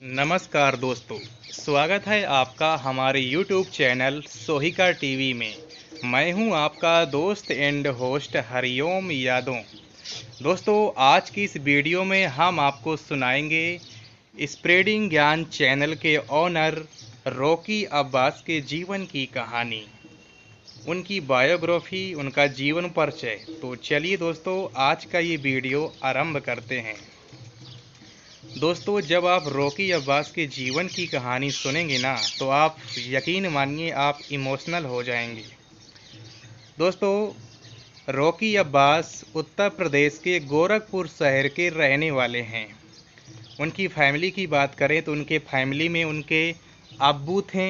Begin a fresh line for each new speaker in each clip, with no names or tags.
नमस्कार दोस्तों, स्वागत है आपका हमारे YouTube चैनल सोहिका टीवी में। मैं हूं आपका दोस्त एंड होस्ट हरिओम यादव। दोस्तों, आज की इस वीडियो में हम आपको सुनाएंगे स्प्रेडिंग ज्ञान चैनल के ओनर रॉकी अब्बास के जीवन की कहानी, उनकी बायोग्राफी, उनका जीवन परिचय। तो चलिए दोस्तों, आज का ये वीडियो आरंभ करते हैं। दोस्तों, जब आप रॉकी अब्बास के जीवन की कहानी सुनेंगे ना, तो आप यकीन मानिए आप इमोशनल हो जाएंगे। दोस्तों, रॉकी अब्बास उत्तर प्रदेश के गोरखपुर शहर के रहने वाले हैं। उनकी फैमिली की बात करें तो उनके फैमिली में उनके अब्बू थे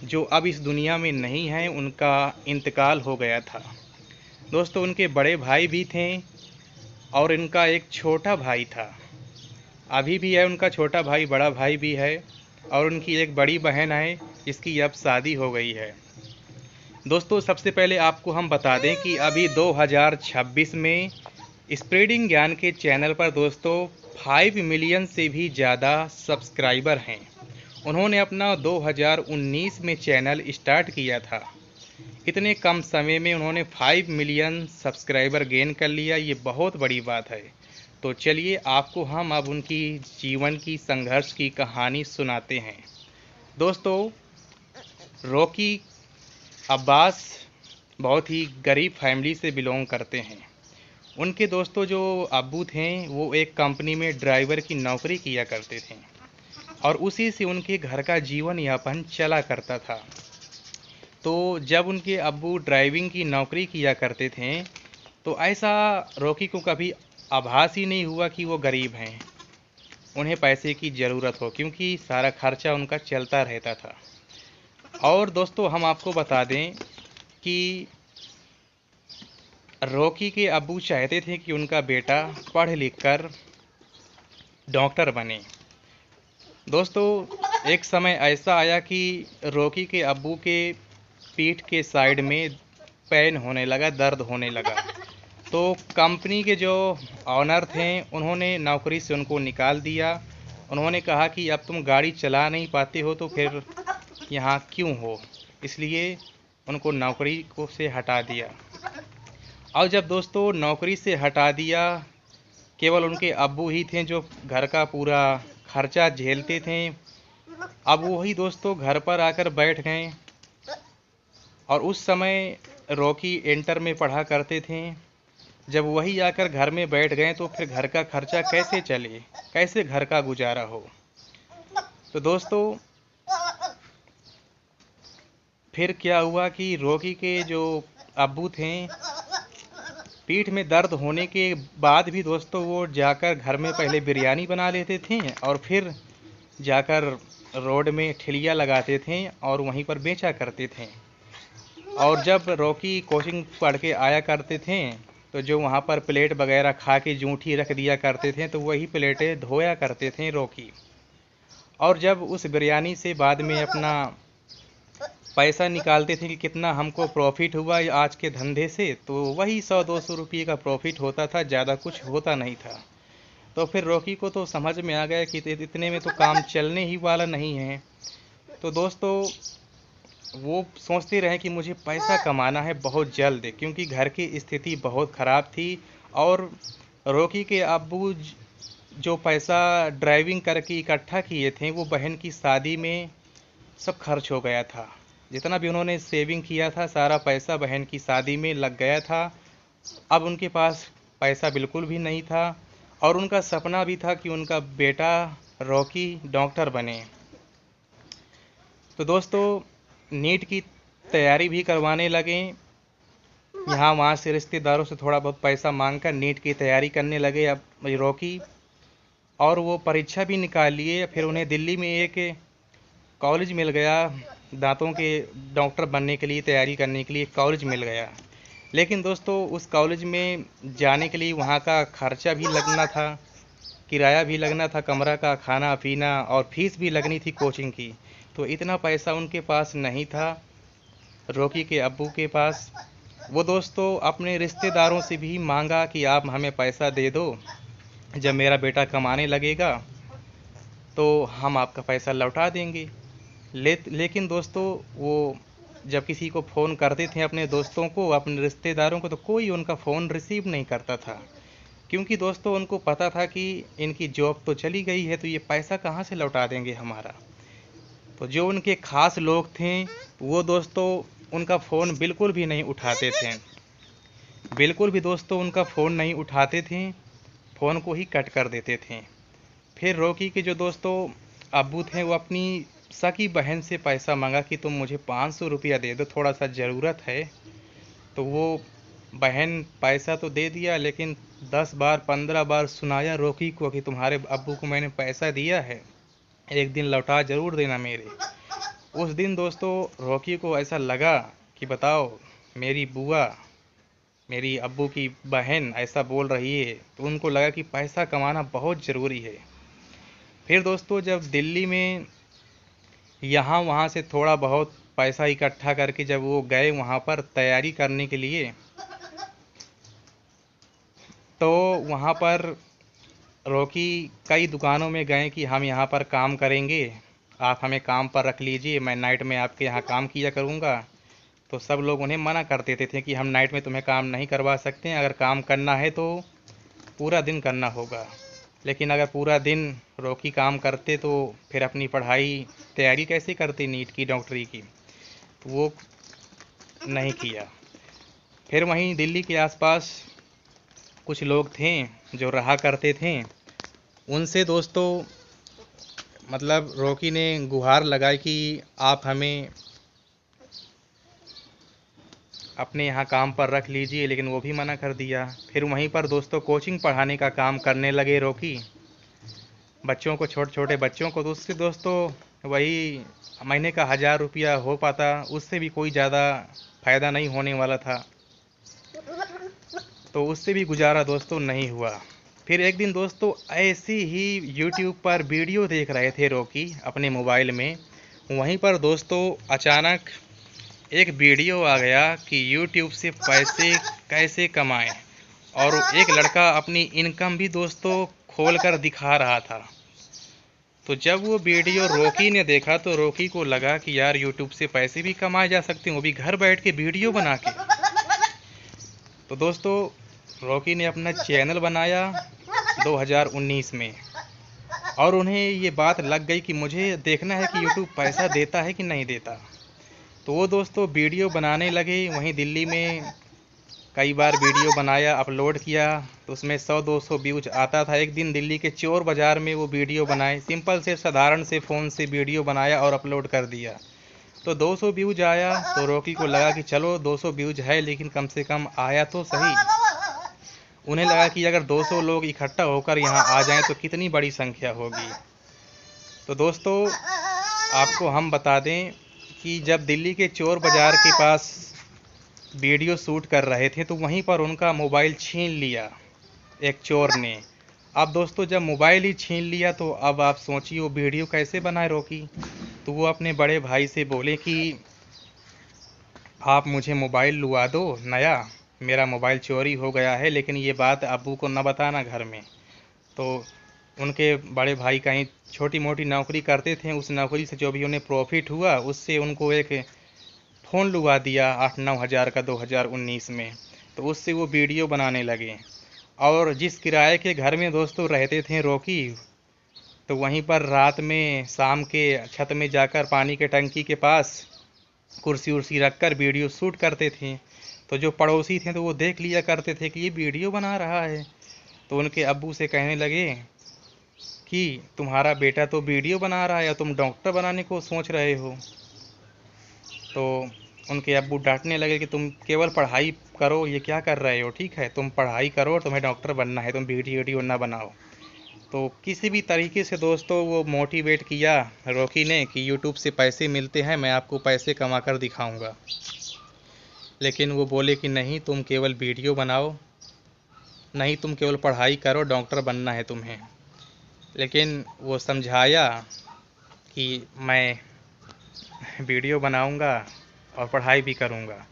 जो अब इस दुनिया में नहीं हैं, उनका इंतकाल हो गया था। दोस्तों, उनके बड़े भाई भी थे और इनका एक छोटा भाई था, अभी भी है। उनका छोटा भाई, बड़ा भाई भी है और उनकी एक बड़ी बहन है जिसकी अब शादी हो गई है। दोस्तों, सबसे पहले आपको हम बता दें कि अभी 2026 में स्प्रेडिंग ज्ञान के चैनल पर दोस्तों 5 मिलियन से भी ज़्यादा सब्सक्राइबर हैं। उन्होंने अपना 2019 में चैनल स्टार्ट किया था। इतने कम समय में उन्होंने 5 मिलियन सब्सक्राइबर गेन कर लिया, ये बहुत बड़ी बात है। तो चलिए आपको हम अब उनकी जीवन की संघर्ष की कहानी सुनाते हैं। दोस्तों, रॉकी अब्बास बहुत ही गरीब फैमिली से बिलोंग करते हैं। उनके दोस्तों जो अब्बू थे वो एक कंपनी में ड्राइवर की नौकरी किया करते थे और उसी से उनके घर का जीवन यापन चला करता था। तो जब उनके अब्बू ड्राइविंग की नौकरी किया करते थे तो ऐसा रॉकी को कभी आभास ही नहीं हुआ कि वो गरीब हैं, उन्हें पैसे की ज़रूरत हो, क्योंकि सारा खर्चा उनका चलता रहता था। और दोस्तों, हम आपको बता दें कि रॉकी के अब्बू चाहते थे कि उनका बेटा पढ़ लिख कर डॉक्टर बने। दोस्तों, एक समय ऐसा आया कि रॉकी के अब्बू के पीठ के साइड में पेन होने लगा, दर्द होने लगा। तो कंपनी के जो ऑनर थे उन्होंने नौकरी से उनको निकाल दिया। उन्होंने कहा कि अब तुम गाड़ी चला नहीं पाते हो तो फिर यहाँ क्यों हो, इसलिए उनको नौकरी को से हटा दिया। और जब दोस्तों नौकरी से हटा दिया, केवल उनके अब्बू ही थे जो घर का पूरा खर्चा झेलते थे। अब वही दोस्तों घर पर आकर बैठ गए और उस समय रॉकी इंटर में पढ़ा करते थे। जब वही आकर घर में बैठ गए तो फिर घर का खर्चा कैसे चले, कैसे घर का गुजारा हो। तो दोस्तों, फिर क्या हुआ कि रॉकी के जो अब्बू थे, पीठ में दर्द होने के बाद भी दोस्तों वो जाकर घर में पहले बिरयानी बना लेते थे और फिर जाकर रोड में ठेलिया लगाते थे और वहीं पर बेचा करते थे। और जब रॉकी कोचिंग पढ़ के आया करते थे तो जो वहाँ पर प्लेट वगैरह खा के जूठी रख दिया करते थे तो वही प्लेटें धोया करते थे रॉकी। और जब उस बिरयानी से बाद में अपना पैसा निकालते थे कि कितना हमको प्रॉफिट हुआ आज के धंधे से, तो वही 100-200 रुपये का प्रॉफिट होता था, ज़्यादा कुछ होता नहीं था। तो फिर रॉकी को तो समझ में आ गया कि इतने में तो काम चलने ही वाला नहीं है। तो दोस्तों, वो सोचते रहे कि मुझे पैसा कमाना है बहुत जल्द, क्योंकि घर की स्थिति बहुत ख़राब थी। और रॉकी के अब्बू जो पैसा ड्राइविंग करके इकट्ठा किए थे वो बहन की शादी में सब खर्च हो गया था। जितना भी उन्होंने सेविंग किया था सारा पैसा बहन की शादी में लग गया था। अब उनके पास पैसा बिल्कुल भी नहीं था और उनका सपना भी था कि उनका बेटा रॉकी डॉक्टर बने। तो दोस्तों, नीट की तैयारी भी करवाने लगे। यहाँ वहाँ से रिश्तेदारों से थोड़ा बहुत पैसा मांगकर नीट की तैयारी करने लगे अब रॉकी। और वो परीक्षा भी निकाल लिए। फिर उन्हें दिल्ली में एक कॉलेज मिल गया, दांतों के डॉक्टर बनने के लिए तैयारी करने के लिए कॉलेज मिल गया। लेकिन दोस्तों, उस कॉलेज में जाने के लिए वहाँ का खर्चा भी लगना था, किराया भी लगना था, कमरा का, खाना पीना और फीस भी लगनी थी कोचिंग की। तो इतना पैसा उनके पास नहीं था रॉकी के अब्बू के पास। वो दोस्तों अपने रिश्तेदारों से भी मांगा कि आप हमें पैसा दे दो, जब मेरा बेटा कमाने लगेगा तो हम आपका पैसा लौटा देंगे। लेकिन दोस्तों वो जब किसी को फ़ोन करते थे अपने दोस्तों को, अपने रिश्तेदारों को, तो कोई उनका फ़ोन रिसीव नहीं करता था, क्योंकि दोस्तों उनको पता था कि इनकी जॉब तो चली गई है, तो ये पैसा कहाँ से लौटा देंगे हमारा। तो जो उनके ख़ास लोग थे वो दोस्तों उनका फ़ोन बिल्कुल भी नहीं उठाते थे, बिल्कुल भी दोस्तों उनका फ़ोन नहीं उठाते थे, फ़ोन को ही कट कर देते थे। फिर रॉकी के जो दोस्तों अब्बू थे वो अपनी सगी बहन से पैसा मांगा कि तुम मुझे 500 रुपया दे दो, थोड़ा सा ज़रूरत है। तो वो बहन पैसा तो दे दिया, लेकिन 10 बार 15 बार सुनाया रॉकी को कि तुम्हारे अब्बू को मैंने पैसा दिया है, एक दिन लौटा ज़रूर देना मेरे। उस दिन दोस्तों रॉकी को ऐसा लगा कि बताओ, मेरी बुआ, मेरी अब्बू की बहन ऐसा बोल रही है, तो उनको लगा कि पैसा कमाना बहुत ज़रूरी है। फिर दोस्तों जब दिल्ली में यहाँ वहाँ से थोड़ा बहुत पैसा इकट्ठा करके जब वो गए वहाँ पर तैयारी करने के लिए, तो वहाँ पर रॉकी कई दुकानों में गए कि हम यहाँ पर काम करेंगे, आप हमें काम पर रख लीजिए, मैं नाइट में आपके यहाँ काम किया करूँगा। तो सब लोग उन्हें मना कर देते थे कि हम नाइट में तुम्हें काम नहीं करवा सकते हैं, अगर काम करना है तो पूरा दिन करना होगा। लेकिन अगर पूरा दिन रॉकी काम करते तो फिर अपनी पढ़ाई तैयारी कैसे करते नीट की, डॉक्टरी की, तो वो नहीं किया। फिर वहीं दिल्ली के आसपास कुछ लोग थे जो रहा करते थे, उनसे दोस्तों मतलब रॉकी ने गुहार लगाई कि आप हमें अपने यहाँ काम पर रख लीजिए, लेकिन वो भी मना कर दिया। फिर वहीं पर दोस्तों कोचिंग पढ़ाने का काम करने लगे रॉकी, बच्चों को, छोटे छोटे बच्चों को। तो उससे दोस्तों वही महीने का 1000 रुपया हो पाता, उससे भी कोई ज़्यादा फ़ायदा नहीं होने वाला था, तो उससे भी गुजारा दोस्तों नहीं हुआ। फिर एक दिन दोस्तों ऐसी ही यूट्यूब पर वीडियो देख रहे थे रॉकी अपने मोबाइल में, वहीं पर दोस्तों अचानक एक वीडियो आ गया कि यूट्यूब से पैसे कैसे कमाएं, और एक लड़का अपनी इनकम भी दोस्तों खोल कर दिखा रहा था। तो जब वो वीडियो रॉकी ने देखा तो रॉकी को लगा कि यार यूट्यूब से पैसे भी कमाए जा सकते हैं, वो भी घर बैठ के वीडियो बना के। तो दोस्तों रॉकी ने अपना चैनल बनाया 2019 में, और उन्हें ये बात लग गई कि मुझे देखना है कि यूट्यूब पैसा देता है कि नहीं देता। तो वो दोस्तों वीडियो बनाने लगे, वहीं दिल्ली में कई बार वीडियो बनाया, अपलोड किया, तो उसमें 100-200 व्यूज आता था। एक दिन दिल्ली के चोर बाज़ार में वो वीडियो बनाए, सिंपल से साधारण से फ़ोन से वीडियो बनाया और अपलोड कर दिया, तो 200 व्यूज आया। तो रॉकी को लगा कि चलो 200 व्यूज है, लेकिन कम से कम आया तो सही। उन्हें लगा कि अगर 200 लोग इकट्ठा होकर यहाँ आ जाएं तो कितनी बड़ी संख्या होगी। तो दोस्तों आपको हम बता दें कि जब दिल्ली के चोर बाज़ार के पास वीडियो शूट कर रहे थे, तो वहीं पर उनका मोबाइल छीन लिया एक चोर ने। अब दोस्तों जब मोबाइल ही छीन लिया, तो अब आप सोचिए वो वीडियो कैसे बनाए रॉकी। तो वो अपने बड़े भाई से बोले कि आप मुझे मोबाइल लुआ दो नया, मेरा मोबाइल चोरी हो गया है, लेकिन ये बात अब्बू को न बताना घर में। तो उनके बड़े भाई कहीं छोटी मोटी नौकरी करते थे, उस नौकरी से जो भी उन्हें प्रॉफिट हुआ उससे उनको एक फ़ोन लुआ दिया 8-9 हज़ार का 2019 में। तो उससे वो वीडियो बनाने लगे, और जिस किराए के घर में दोस्तों रहते थे रॉकी, तो वहीं पर रात में शाम के छत में जाकर पानी के टंकी के पास कुर्सी उर्सी रख कर वीडियो शूट करते थे। तो जो पड़ोसी थे तो वो देख लिया करते थे कि ये वीडियो बना रहा है, तो उनके अब्बू से कहने लगे कि तुम्हारा बेटा तो वीडियो बना रहा है और तुम डॉक्टर बनाने को सोच रहे हो। तो उनके अब्बू डांटने लगे कि तुम केवल पढ़ाई करो, ये क्या कर रहे हो, ठीक है तुम पढ़ाई करो और तुम्हें डॉक्टर बनना है, तुम वीडियो ना बनाओ। तो किसी भी तरीके से दोस्तों वो मोटिवेट किया रॉकी ने कि यूट्यूब से पैसे मिलते हैं, मैं आपको पैसे कमा कर दिखाऊंगा। लेकिन वो बोले कि नहीं, तुम केवल वीडियो बनाओ, नहीं तुम केवल पढ़ाई करो, डॉक्टर बनना है तुम्हें। लेकिन वो समझाया कि मैं वीडियो बनाऊंगा और पढ़ाई भी करूंगा।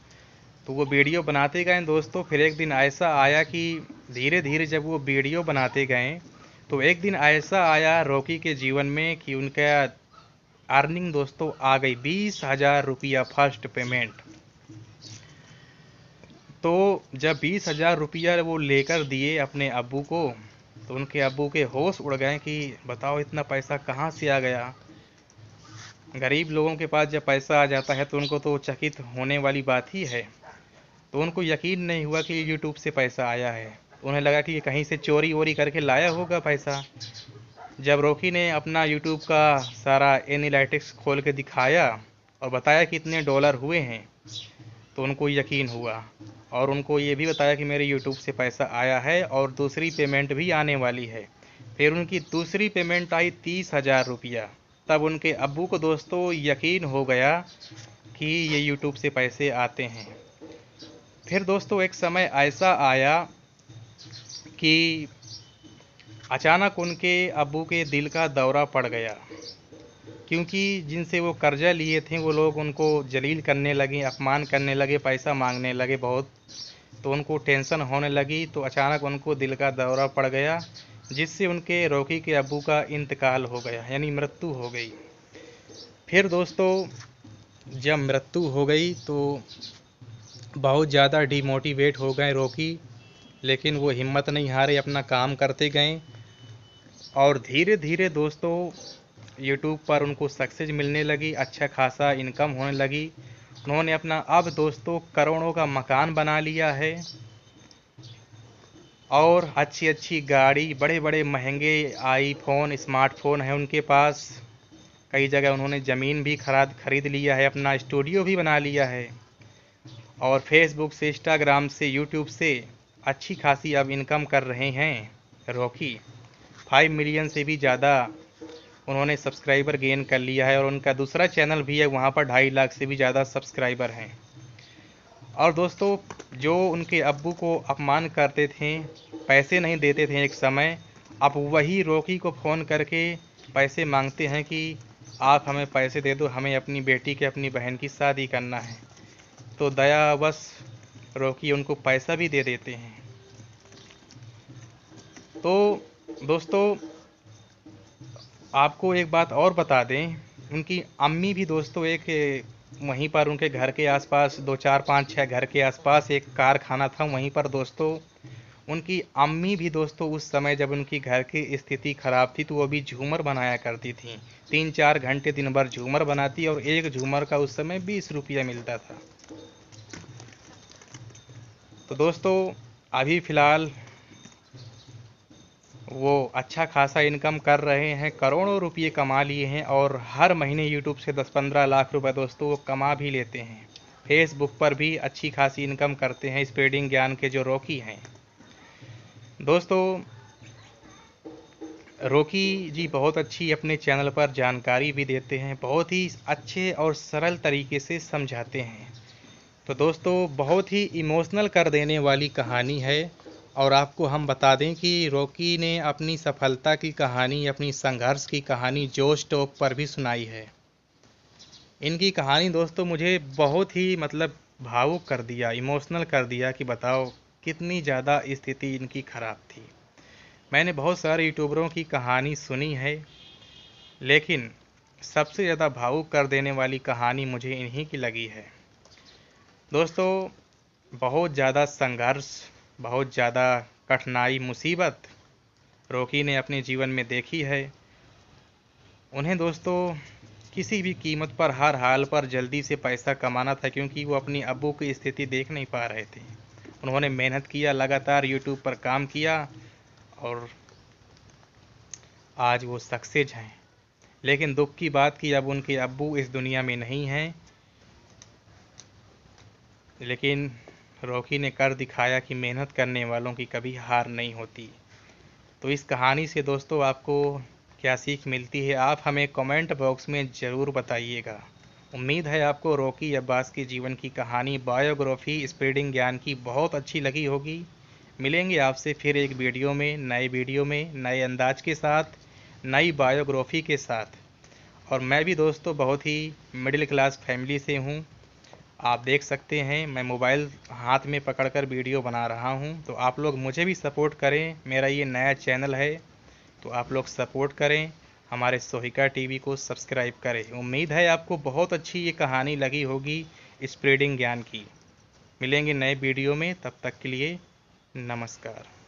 तो वो वीडियो बनाते गए दोस्तों। फिर एक दिन ऐसा आया कि धीरे धीरे जब वो वीडियो बनाते गए, तो एक दिन ऐसा आया रॉकी के जीवन में कि उनका अर्निंग दोस्तों आ गई 20,000 रुपया फर्स्ट पेमेंट। तो जब 20,000 रुपया वो लेकर दिए अपने अब्बू को, तो उनके अब्बू के होश उड़ गए कि बताओ इतना पैसा कहाँ से आ गया। गरीब लोगों के पास जब पैसा आ जाता है तो उनको तो चकित होने वाली बात ही है। तो उनको यकीन नहीं हुआ कि यूट्यूब से पैसा आया है। उन्हें लगा कि ये कहीं से चोरी वोरी करके लाया होगा पैसा। जब रॉकी ने अपना यूट्यूब का सारा एनालिटिक्स खोल के दिखाया और बताया कि इतने डॉलर हुए हैं, तो उनको यकीन हुआ। और उनको ये भी बताया कि मेरे यूट्यूब से पैसा आया है और दूसरी पेमेंट भी आने वाली है। फिर उनकी दूसरी पेमेंट आई 30,000 रुपया। तब उनके अब्बू को दोस्तों यकीन हो गया कि ये यूट्यूब से पैसे आते हैं। फिर दोस्तों एक समय ऐसा आया कि अचानक उनके अब्बू के दिल का दौरा पड़ गया, क्योंकि जिनसे वो कर्जा लिए थे वो लोग उनको जलील करने लगे, अपमान करने लगे, पैसा मांगने लगे बहुत। तो उनको टेंशन होने लगी। तो अचानक उनको दिल का दौरा पड़ गया, जिससे उनके रॉकी के अब्बू का इंतकाल हो गया, यानी मृत्यु हो गई। फिर दोस्तों जब मृत्यु हो गई तो बहुत ज़्यादा डिमोटिवेट हो गए रॉकी, लेकिन वो हिम्मत नहीं हारे, अपना काम करते गए। और धीरे धीरे दोस्तों यूट्यूब पर उनको सक्सेस मिलने लगी, अच्छा खासा इनकम होने लगी। उन्होंने अपना अब दोस्तों करोड़ों का मकान बना लिया है और अच्छी अच्छी गाड़ी, बड़े बड़े महंगे आईफोन, स्मार्टफोन है उनके पास। कई जगह उन्होंने ज़मीन भी खरीद लिया है, अपना स्टूडियो भी बना लिया है। और फेसबुक से, इंस्टाग्राम से, यूट्यूब से अच्छी खासी अब इनकम कर रहे हैं रॉकी। 5 मिलियन से भी ज़्यादा उन्होंने सब्सक्राइबर गेन कर लिया है। और उनका दूसरा चैनल भी है, वहाँ पर 2.5 लाख से भी ज़्यादा सब्सक्राइबर हैं। और दोस्तों जो उनके अब्बू को अपमान करते थे, पैसे नहीं देते थे एक समय, अब वही रॉकी को फ़ोन करके पैसे मांगते हैं कि आप हमें पैसे दे दो, हमें अपनी बेटी के, अपनी बहन की शादी करना है। तो दयावश रॉकी उनको पैसा भी दे देते हैं। तो दोस्तों आपको एक बात और बता दें, उनकी अम्मी भी दोस्तों एक वहीं पर उनके घर के आसपास 2, 4, 5, 6 घर के आसपास एक कारखाना था, वहीं पर दोस्तों उनकी अम्मी भी दोस्तों उस समय जब उनकी घर की स्थिति खराब थी तो वो भी झूमर बनाया करती थी। 3-4 घंटे दिन भर झूमर बनाती और एक झूमर का उस समय 20 रुपया मिलता था। तो दोस्तों अभी फ़िलहाल वो अच्छा खासा इनकम कर रहे हैं, करोड़ों रुपये कमा लिए हैं। और हर महीने यूट्यूब से 10-15 लाख रुपए दोस्तों वो कमा भी लेते हैं। फेसबुक पर भी अच्छी खासी इनकम करते हैं स्प्रेडिंग ज्ञान के जो रॉकी हैं। दोस्तों रॉकी जी बहुत अच्छी अपने चैनल पर जानकारी भी देते हैं, बहुत ही अच्छे और सरल तरीके से समझाते हैं। तो दोस्तों बहुत ही इमोशनल कर देने वाली कहानी है। और आपको हम बता दें कि रॉकी ने अपनी सफलता की कहानी, अपनी संघर्ष की कहानी जोश टॉक पर भी सुनाई है। इनकी कहानी दोस्तों मुझे बहुत ही भावुक कर दिया, इमोशनल कर दिया कि बताओ कितनी ज़्यादा स्थिति इनकी ख़राब थी। मैंने बहुत सारे यूट्यूबरों की कहानी सुनी है, लेकिन सबसे ज़्यादा भावुक कर देने वाली कहानी मुझे इन्हीं की लगी है। दोस्तों बहुत ज़्यादा संघर्ष, बहुत ज़्यादा कठिनाई, मुसीबत रॉकी ने अपने जीवन में देखी है। उन्हें दोस्तों किसी भी कीमत पर, हर हाल पर जल्दी से पैसा कमाना था, क्योंकि वो अपनी अब्बू की स्थिति देख नहीं पा रहे थे। उन्होंने मेहनत किया, लगातार यूट्यूब पर काम किया और आज वो सक्सेस हैं। लेकिन दुख की बात कि अब उनके अब्बू इस दुनिया में नहीं हैं। लेकिन रॉकी ने कर दिखाया कि मेहनत करने वालों की कभी हार नहीं होती। तो इस कहानी से दोस्तों आपको क्या सीख मिलती है, आप हमें कमेंट बॉक्स में ज़रूर बताइएगा। उम्मीद है आपको रॉकी अब्बास की जीवन की कहानी, बायोग्राफी स्प्रेडिंग ज्ञान की बहुत अच्छी लगी होगी। मिलेंगे आपसे फिर एक वीडियो में, नए वीडियो में, नए अंदाज के साथ, नई बायोग्राफी के साथ। और मैं भी दोस्तों बहुत ही मिडिल क्लास फैमिली से हूँ। आप देख सकते हैं मैं मोबाइल हाथ में पकड़कर वीडियो बना रहा हूं। तो आप लोग मुझे भी सपोर्ट करें, मेरा ये नया चैनल है, तो आप लोग सपोर्ट करें, हमारे सोहिका टीवी को सब्सक्राइब करें। उम्मीद है आपको बहुत अच्छी ये कहानी लगी होगी स्प्रेडिंग ज्ञान की। मिलेंगे नए वीडियो में, तब तक के लिए नमस्कार।